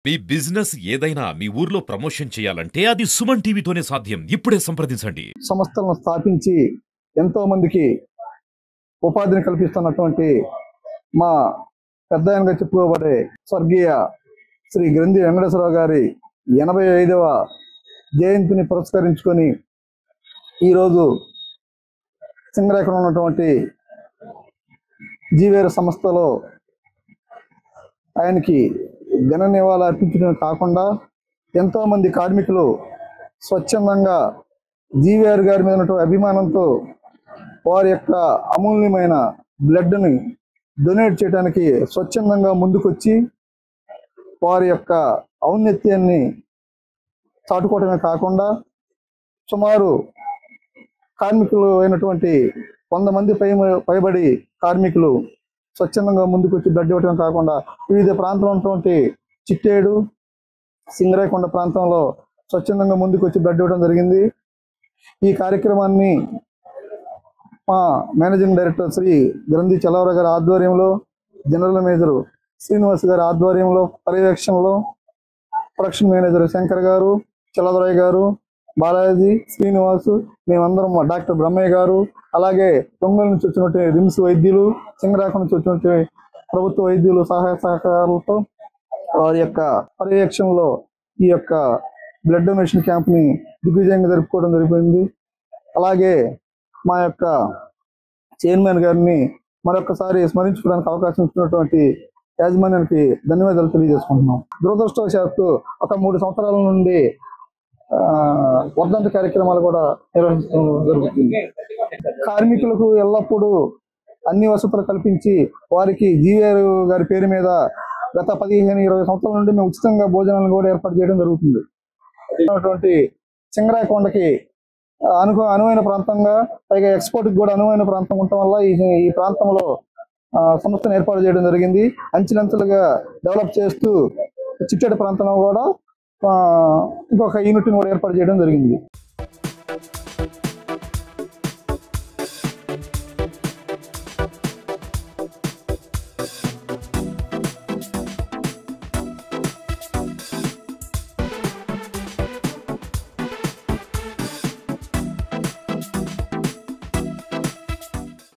మీ business ఏదైనా మీ ఊర్లో promotion చేయాలంటే అది సుమన్ టీవీతోనే సాధ్యం. ఇప్పుడే సంప్రదించండి. సంస్థలను స్థాపించి ఎంతో మందికి ఉపాధిని కల్పిస్తున్నటువంటి మా పెద్దయనగా చెప్పుకోబడే స్వర్గీయ శ్రీ గ్రంథి వెంకటేశ్వరరావు గారి 85వ జయంతిని పురస్కరించుకొని ఈరోజు సింగరేఖలో ఉన్నటువంటి జీవేరు సంస్థలో ఆయనకి ఘన నివాళులు అర్పించడం కాకుండా ఎంతోమంది కార్మికులు స్వచ్ఛందంగా జీవీఆర్ గారి మీద ఉన్నటువంటి అభిమానంతో వారి యొక్క అమూల్యమైన బ్లడ్ని డొనేట్ చేయడానికి స్వచ్ఛందంగా ముందుకొచ్చి వారి యొక్క ఔన్నత్యాన్ని చాటుకోవడమే కాకుండా సుమారు కార్మికులు అయినటువంటి 100 మంది పైబడి కార్మికులు స్వచ్ఛందంగా ముందుకు వచ్చి బ్లడ్ ఇవ్వటం కాకుండా వివిధ ప్రాంతంలో ఉన్నటువంటి చిట్టేడు సింగరాయకొండ ప్రాంతంలో స్వచ్ఛందంగా ముందుకు వచ్చి బ్లడ్ ఇవ్వడం జరిగింది. ఈ కార్యక్రమాన్ని మా మేనేజింగ్ డైరెక్టర్ శ్రీ గ్రంథి చలవర గారి ఆధ్వర్యంలో, జనరల్ మేనేజర్ శ్రీనివాస్ గారి ఆధ్వర్యంలో, పర్యవేక్షణలో ప్రొడక్షన్ మేనేజర్ శంకర్ గారు, చలదరాయ్ గారు, బాలాజీ, శ్రీనివాసు, మేమందరం డాక్టర్ బ్రహ్మయ్య గారు, అలాగే తొంగల్ నుంచి వచ్చినటువంటి రిమ్స్ వైద్యులు, సింగరాక నుంచి వచ్చినటువంటి ప్రభుత్వ వైద్యులు సహాయ సహకారాలతో వారి యొక్క పర్యవేక్షణలో ఈ యొక్క బ్లడ్ డొనేషన్ క్యాంప్ని దిగ్విజయంగా జరుపుకోవడం జరిగింది. అలాగే మా యొక్క చైర్మన్ గారిని మరొకసారి స్మరించుకోవడానికి అవకాశం ఇచ్చినటువంటి యాజమాన్యానికి ధన్యవాదాలు తెలియజేసుకుంటున్నాం. దురదృష్టవశాత్తు ఒక 3 సంవత్సరాల నుండి వర్ధంతి కార్యక్రమాలు కూడా నిర్వహించడం జరుగుతుంది. కార్మికులకు ఎల్లప్పుడూ అన్ని వసతులు కల్పించి వారికి జీవీఆర్ గారి పేరు మీద గత 15-20 సంవత్సరాల నుండి మేము ఉచితంగా భోజనాలను కూడా ఏర్పాటు చేయడం జరుగుతుంది. సింగరాయకొండకి అనువైన ప్రాంతంగా, పైగా ఎక్స్పోర్ట్కి కూడా అనువైన ప్రాంతం ఉండటం వల్ల ఈ ప్రాంతంలో సంస్థను ఏర్పాటు చేయడం జరిగింది. అంచెలంచెలుగా డెవలప్ చేస్తూ చిట్టేడు ప్రాంతంలో కూడా ఇంకొక యూనిట్ని కూడా ఏర్పాటు చేయడం జరిగింది.